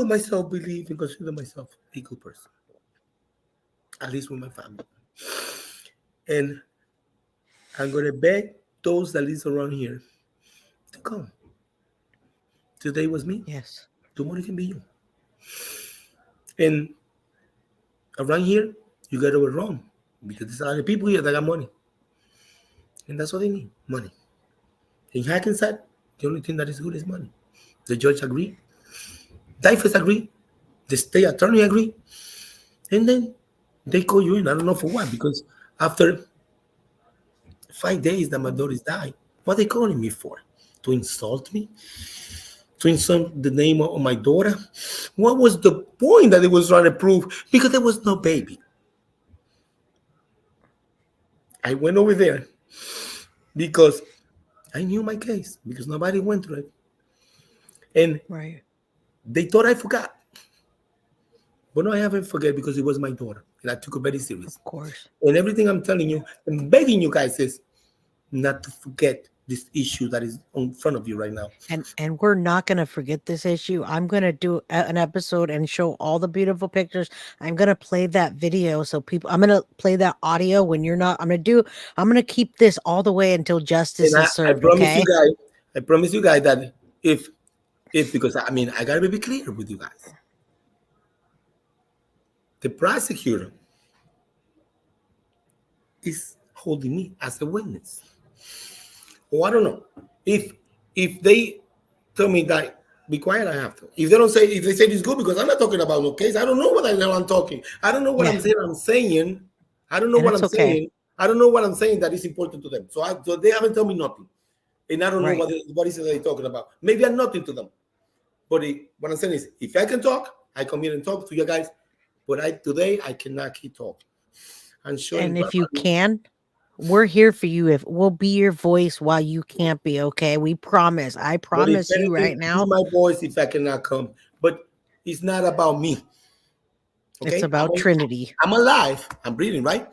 myself believe and consider myself a good person, at least with my family. And I'm going to beg those that live around here to come. Today was me. Yes. Tomorrow can be you. And around here, you got it wrong. Because there's a lot of people here that got money. And that's what they need, money. In Hackensack, the only thing that is good is money. The judge agreed. Dreyfus agreed. The state attorney agreed. And then they call you in. I don't know for what. Because after 5 days that my daughters died, what are they calling me for? To insult me? To insult the name of my daughter? What was the point that they was trying to prove? Because there was no baby. I went over there because I knew my case, because nobody went through it. And Right. they thought I forgot. But no, I haven't forget, because it was my daughter. And I took it very serious. Of course. And everything I'm telling you and begging you guys is not to forget this issue that is in front of you right now. And we're not going to forget this issue. I'm going to do an episode and show all the beautiful pictures. I'm going to play that video so people, I'm going to play that audio when you're not. I'm going to keep this all the way until justice And is served. I promise you guys that if because I mean, I got to be clear with you guys. The prosecutor is holding me as a witness. Well, I don't know. If they tell me that be quiet, I have to. If they say it's good, because I'm not talking about no case. I don't know what I'm talking. I don't know what I'm saying. I don't know what I'm saying. I don't know what I'm saying that is important to them. So they haven't told me nothing. And I don't know what is it they're talking about. Maybe I'm nothing to them. But what I'm saying is, if I can talk, I come here and talk to you guys. But today I cannot keep talking. And if you can, we're here for you. If we'll be your voice while you can't be, okay? We promise. I promise you right now. Be my voice if I cannot come. But it's not about me. Okay? It's about Trinity. I'm alive. I'm breathing, right?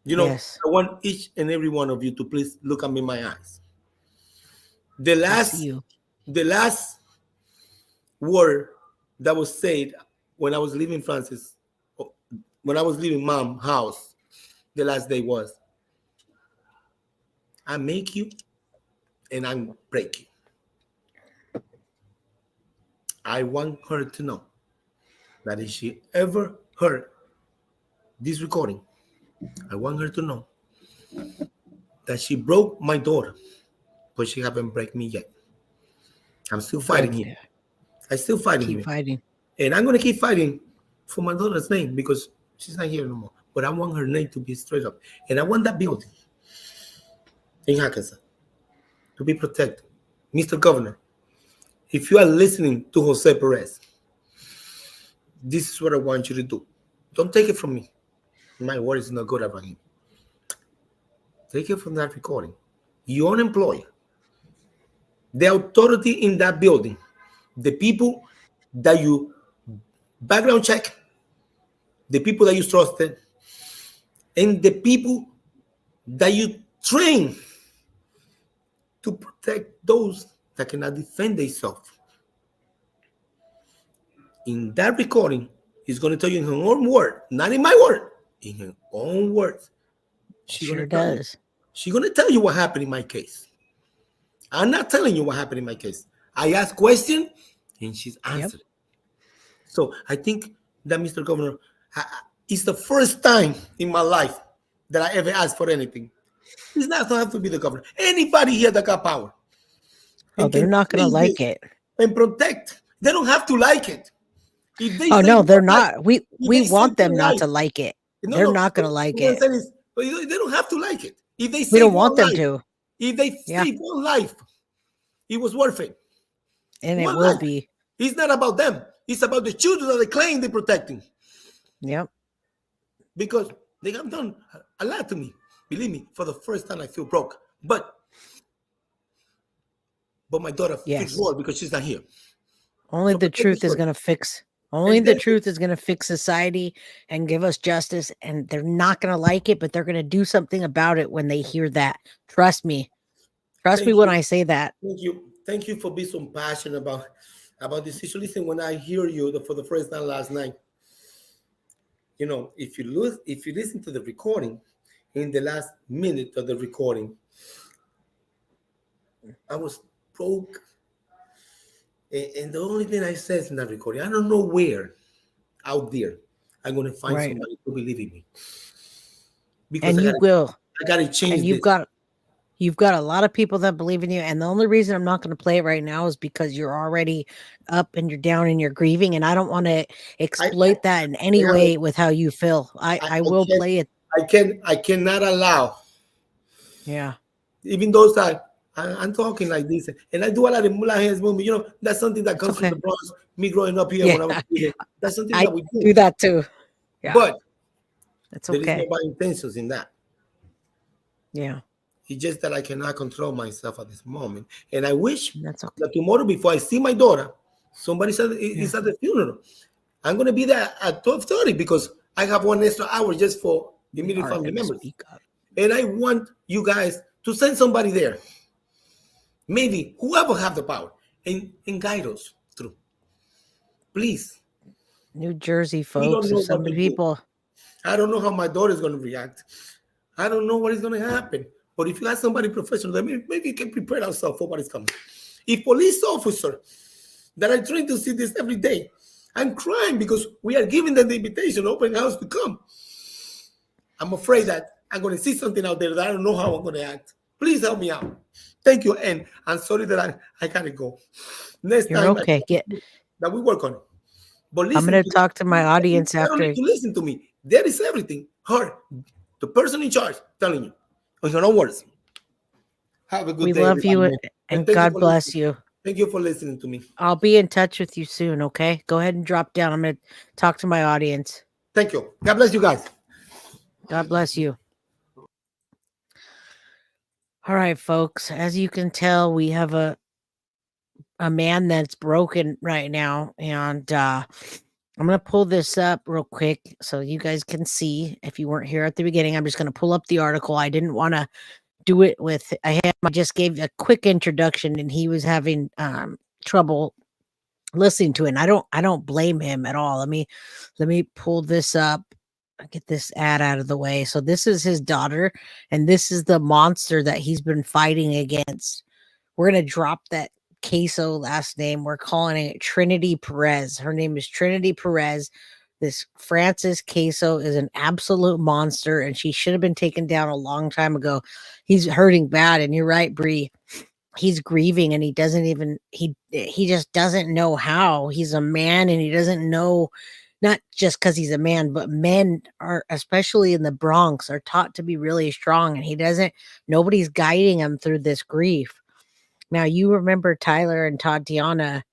You know, yes. I want each and every one of you to please look at me in my eyes. The last word that was said when I was leaving when I was leaving Mom's house, the last day was, I make you and I break you. I want her to know that if she ever heard this recording, I want her to know that she broke my daughter, but she haven't break me yet. I'm still fighting him. I'm still fighting him. And I'm going to keep fighting for my daughter's name, because she's not here no more. But I want her name to be straight up. And I want that building in Hackensack to be protected. Mr. Governor, if you are listening to Jose Perez, this is what I want you to do. Don't take it from me. My word is not good about him. Take it from that recording. Your own employer, the authority in that building, the people that you background check, the people that you trusted, and the people that you train to protect those that cannot defend themselves. In that recording, he's going to tell you in her own word, not in my word, in her own words. She sure does. She's going to tell you what happened in my case. I'm not telling you what happened in my case. I asked questions and she's answered. Yep. So I think that, Mr. Governor, it's the first time in my life that I ever asked for anything. It's not have to be the governor. Anybody here that got power. Oh, they're not going to like it. And protect. They don't have to like it. If they no, they're not. We want them not to like it. They're not going to like it. They don't have to like it. If they we don't want them to. If they save one life, it was worth it. And it will be. It's not about them. It's about the children that they claim they're protecting. Yep. Because they have done a lot to me. Believe me, for the first time I feel broke. But my daughter feels more because she's not here. Only the truth is going to fix. Only the truth is going to fix society and give us justice. And they're not going to like it, but they're going to do something about it when they hear that. Trust me. Trust me when I say that. Thank you. Thank you for being so passionate about this issue. Listen, when I hear you for the first time last night, you know, if you listen to the recording, in the last minute of the recording, I was broke. And the only thing I said in that recording, I don't know where out there I'm going to find somebody to believe in me. because And you will. I gotta change And this. you've got a lot of people that believe in you. And the only reason I'm not going to play it right now is because you're already up and you're down and you're grieving. And I don't want to exploit that in any way with how you feel. I will play it. I cannot allow. Yeah. Even those I'm talking like this, and I do a lot of mula hands movement. You know, that's something that comes from the Bronx. Me growing up here when I was a kid, that's something I that we do that too. Yeah. But it's there is okay. no bad intentions in that. Yeah. It's just that I cannot control myself at this moment, and I wish That's okay. that tomorrow, before I see my daughter, somebody said is at the funeral. I'm gonna be there at 12:30 because I have 1 extra hour just for immediate family members, and I want you guys to send somebody there. Maybe whoever have the power and guide us through. Please. New Jersey folks, if some people. I don't know how my daughter is going to react. I don't know what is going to happen. But if you have somebody professional, then maybe you can prepare ourselves for what is coming. If police officer that are trying to see this every day, I'm crying because we are giving them the invitation, open house to come. I'm afraid that I'm going to see something out there that I don't know how I'm going to act. Please help me out. Thank you, and I'm sorry that I gotta go. Next You're time, okay. That we work on it. But listen, I'm going to talk to my audience after. after. You to listen to me. There is everything. Her, the person in charge, telling you. So don't worry. Have a good day. We love you, and God bless you. Thank you for listening to me. I'll be in touch with you soon. Okay, go ahead and drop down. I'm going to talk to my audience. Thank you. God bless you guys. God bless you. All right, folks. As you can tell, we have a man that's broken right now, and I'm gonna pull this up real quick so you guys can see. If you weren't here at the beginning, I'm just gonna pull up the article. I didn't want to do it with I just gave a quick introduction, and he was having trouble listening to it. And I don't blame him at all. Let me pull this up. Get this ad out of the way. So this is his daughter, and this is the monster that he's been fighting against. We're gonna drop that Caso last name. We're calling it Trinity Perez. Her name is Trinity Perez. This Frances Caso is an absolute monster, and she should have been taken down a long time ago. He's hurting bad, and you're right, Bree. He's grieving, and he doesn't even he just doesn't know how. He's a man, and he doesn't know. Not just because he's a man, but men are, especially in the Bronx, are taught to be really strong, and nobody's guiding him through this grief. Now, you remember Tyler and Tatiana.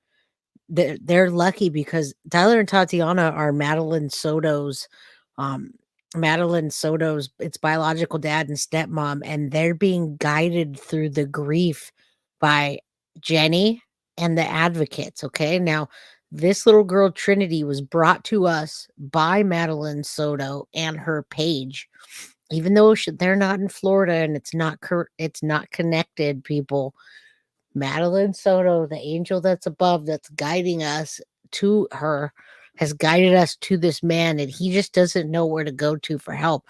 They're lucky because Tyler and Tatiana are Madeline Soto's, its biological dad and stepmom, and they're being guided through the grief by Jenny and the advocates. Okay, now this little girl Trinity was brought to us by Madeline Soto and her page, even though they're not in Florida and it's not connected. People, Madeline Soto, the angel that's above, that's guiding us to her, has guided us to this man, and he just doesn't know where to go to for help.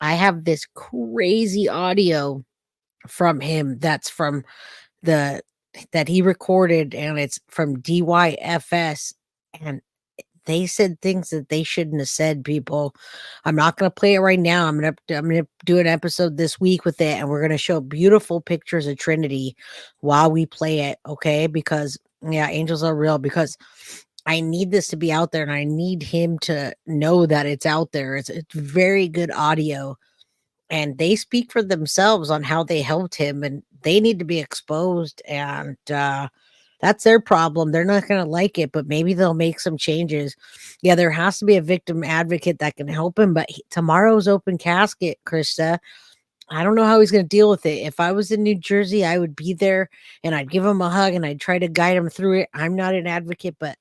I have this crazy audio from him that's from that he recorded, and it's from DYFS, and they said things that they shouldn't have said. People, I'm not going to play it right now. I'm going to do an episode this week with it, and we're going to show beautiful pictures of Trinity while we play it. Okay, because angels are real. Because I need this to be out there, and I need him to know that it's out there. It's very good audio, and they speak for themselves on how they helped him, and they need to be exposed, and that's their problem. They're not going to like it, but maybe they'll make some changes. Yeah, there has to be a victim advocate that can help him, but tomorrow's open casket, Krista. I don't know how he's going to deal with it. If I was in New Jersey, I would be there, and I'd give him a hug, and I'd try to guide him through it. I'm not an advocate, but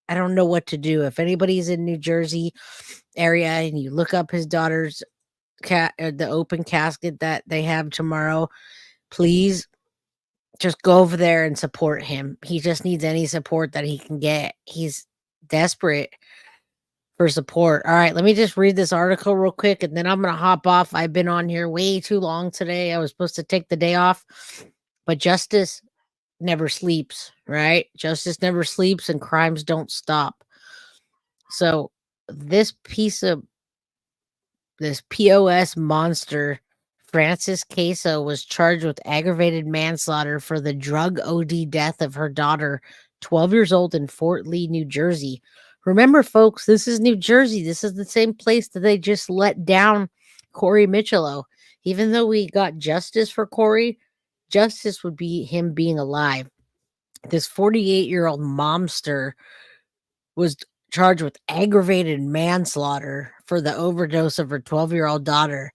I don't know what to do. If anybody's in New Jersey area and you look up his daughter's the open casket that they have tomorrow, please just go over there and support him. He just needs any support that he can get. He's desperate for support. All right, let me just read this article real quick, and then I'm going to hop off. I've been on here way too long today. I was supposed to take the day off, but justice never sleeps, right? Justice never sleeps, and crimes don't stop. So this this POS monster, Frances Caso, was charged with aggravated manslaughter for the drug OD death of her daughter, 12 years old, in Fort Lee, New Jersey. Remember, folks, this is New Jersey. This is the same place that they just let down Corey Michello. Even though we got justice for Corey, justice would be him being alive. This 48-year-old momster was charged with aggravated manslaughter for the overdose of her 12-year-old daughter.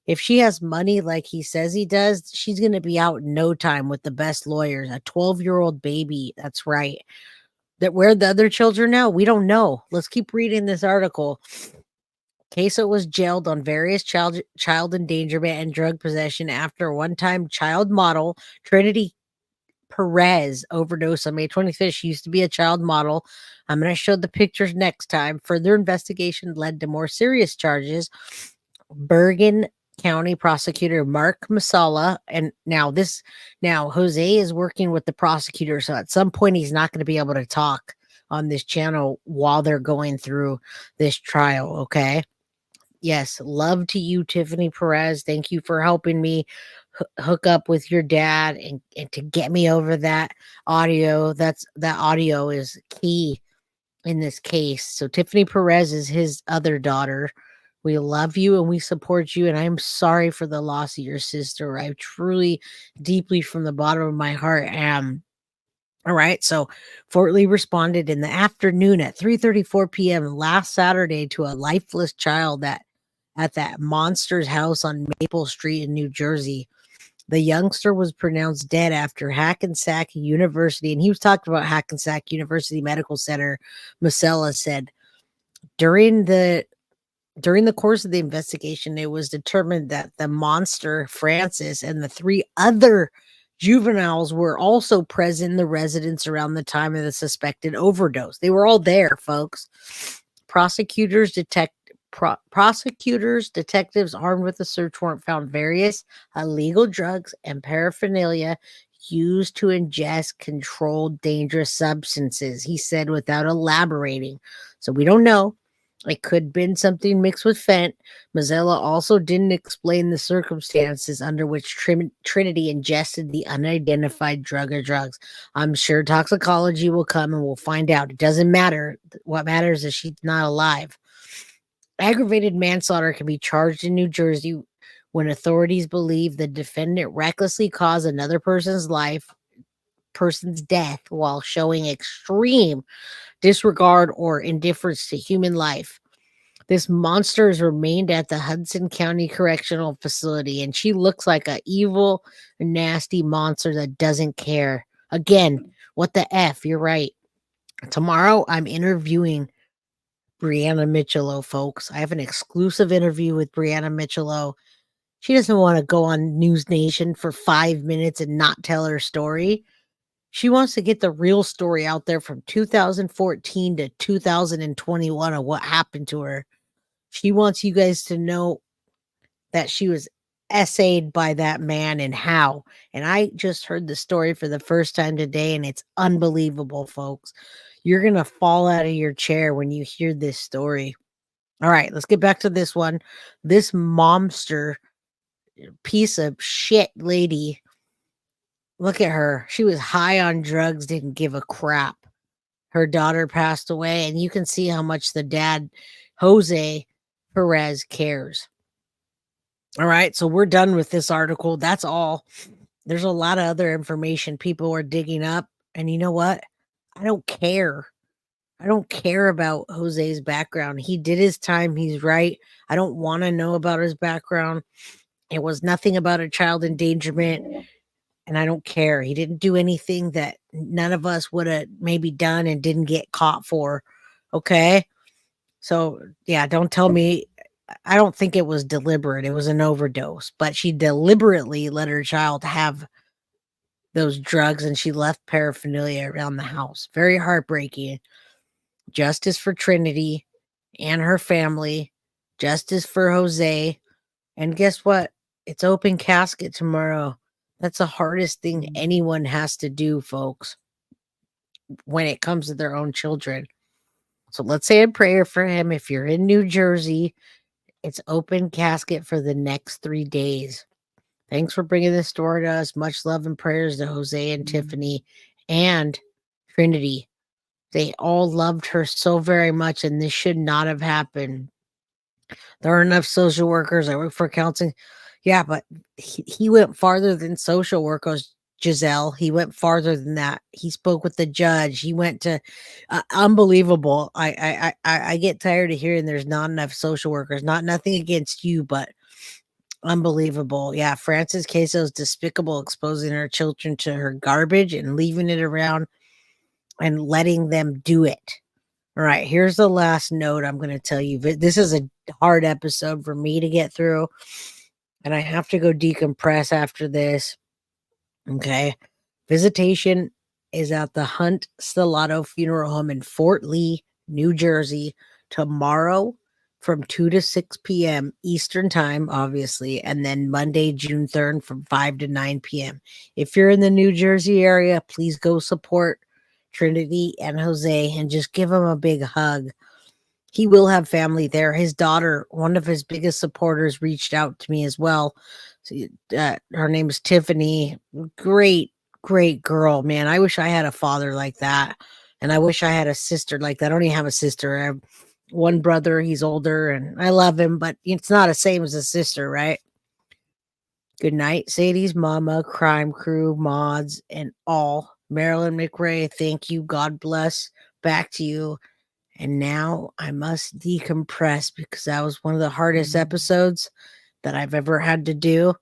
If she has money like he says he does, she's going to be out in no time with the best lawyers. A 12-year-old baby. That's right. That where the other children now? We don't know. Let's keep reading this article. Caso was jailed on various child endangerment and drug possession after a one-time child model, Trinity Perez, overdosed on May 25th. She used to be a child model. I'm going to show the pictures next time. Further investigation led to more serious charges. Bergen County prosecutor Mark Masala, and now Jose is working with the prosecutor, so at some point he's not going to be able to talk on this channel while they're going through this trial. Okay. Yes, love to you, Tiffany Perez. Thank you for helping me hook up with your dad and to get me over that audio. That audio is key in this case. So Tiffany Perez is his other daughter. We love you and we support you, and I'm sorry for the loss of your sister. I truly, deeply from the bottom of my heart am. All right, so Fort Lee responded in the afternoon at 3:34 p.m. last Saturday to a lifeless child at that monster's house on Maple Street in New Jersey. The youngster was pronounced dead after Hackensack University, and he was talking about Hackensack University Medical Center. Masella said, during the course of the investigation, it was determined that the monster, Francis, and the 3 other juveniles were also present in the residence around the time of the suspected overdose. They were all there, folks. Prosecutors, detectives armed with a search warrant found various illegal drugs and paraphernalia used to ingest controlled dangerous substances, he said without elaborating. So we don't know. It could have been something mixed with fent. Mazzella also didn't explain the circumstances under which Trinity ingested the unidentified drug or drugs. I'm sure toxicology will come and we'll find out. It doesn't matter. What matters is she's not alive. Aggravated manslaughter can be charged in New Jersey when authorities believe the defendant recklessly caused another person's death while showing extreme disregard or indifference to human life. This monster has remained at the Hudson County Correctional Facility, and she looks like an evil, nasty monster that doesn't care. Again, what the F? You're right. Tomorrow, I'm interviewing Brianna Michello, folks. I have an exclusive interview with Brianna Michello. She doesn't want to go on News Nation for 5 minutes and not tell her story. She wants to get the real story out there from 2014 to 2021 of what happened to her. She wants you guys to know that she was essayed by that man and how. And I just heard the story for the first time today, and it's unbelievable, folks. You're going to fall out of your chair when you hear this story. All right, let's get back to this one. This momster piece of shit lady, look at her. She was high on drugs, didn't give a crap. Her daughter passed away, and you can see how much the dad, Jose Perez, cares. All right, so we're done with this article. That's all. There's a lot of other information people are digging up, and you know what? I don't care. I don't care about Jose's background. He did his time. He's right. I don't want to know about his background. It was nothing about a child endangerment. And I don't care. He didn't do anything that none of us would have maybe done and didn't get caught for. Okay. So yeah, don't tell me. I don't think it was deliberate. It was an overdose, but she deliberately let her child have those drugs and she left paraphernalia around the house. Very heartbreaking. Justice for Trinity and her family. Justice for Jose. And guess what? It's open casket tomorrow. That's the hardest thing anyone has to do, folks, when it comes to their own children. So let's say a prayer for him. If you're in New Jersey It's open casket for the next 3 days. Thanks for bringing this story to us. Much love and prayers to Jose and Tiffany and Trinity. They all loved her so very much, and this should not have happened. There are enough social workers. I work for counseling. Yeah, but he went farther than social workers, Giselle. He went farther than that. He spoke with the judge. He went to unbelievable. I get tired of hearing there's not enough social workers. Nothing against you, but unbelievable. Yeah, Frances Caso is despicable, exposing her children to her garbage and leaving it around and letting them do it. All right, here's the last note I'm going to tell you. This is a hard episode for me to get through, and I have to go decompress after this. Okay. Visitation is at the Hunt Stellato Funeral Home in Fort Lee, New Jersey, tomorrow from 2 to 6 p.m. Eastern time, obviously, and then Monday, June 3rd from 5 to 9 p.m. If you're in the New Jersey area, please go support Trinity and Jose and just give them a big hug. He will have family there. His daughter, one of his biggest supporters, reached out to me as well. Her name is Tiffany. Great girl, man. I wish I had a father like that. And I wish I had a sister like that. I don't even have a sister. I have one brother. He's older and I love him, but it's not the same as a sister, right? Good night, Sadie's mama, crime crew, mods, and all. Marilyn McRae, thank you. God bless. Back to you. And now I must decompress because that was one of the hardest episodes that I've ever had to do.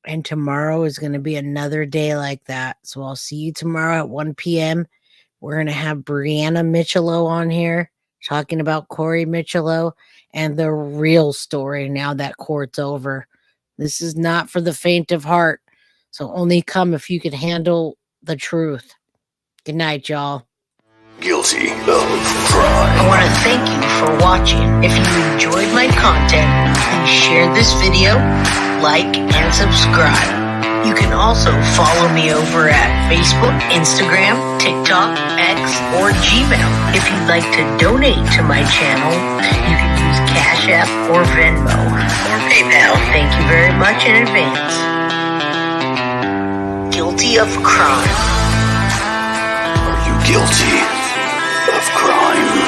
And tomorrow is going to be another day like that. So I'll see you tomorrow at 1 p.m. We're going to have Brianna Michelot on here talking about Corey Michelot and the real story now that court's over. This is not for the faint of heart. So only come if you can handle the truth. Good night, y'all. Guilty of crime. I want to thank you for watching. If you enjoyed my content, please share this video, like, and subscribe. You can also follow me over at Facebook, Instagram, TikTok, X, or Gmail. If you'd like to donate to my channel, you can use Cash App or Venmo or PayPal. Thank you very much in advance. Guilty of crime. Are you guilty of crime?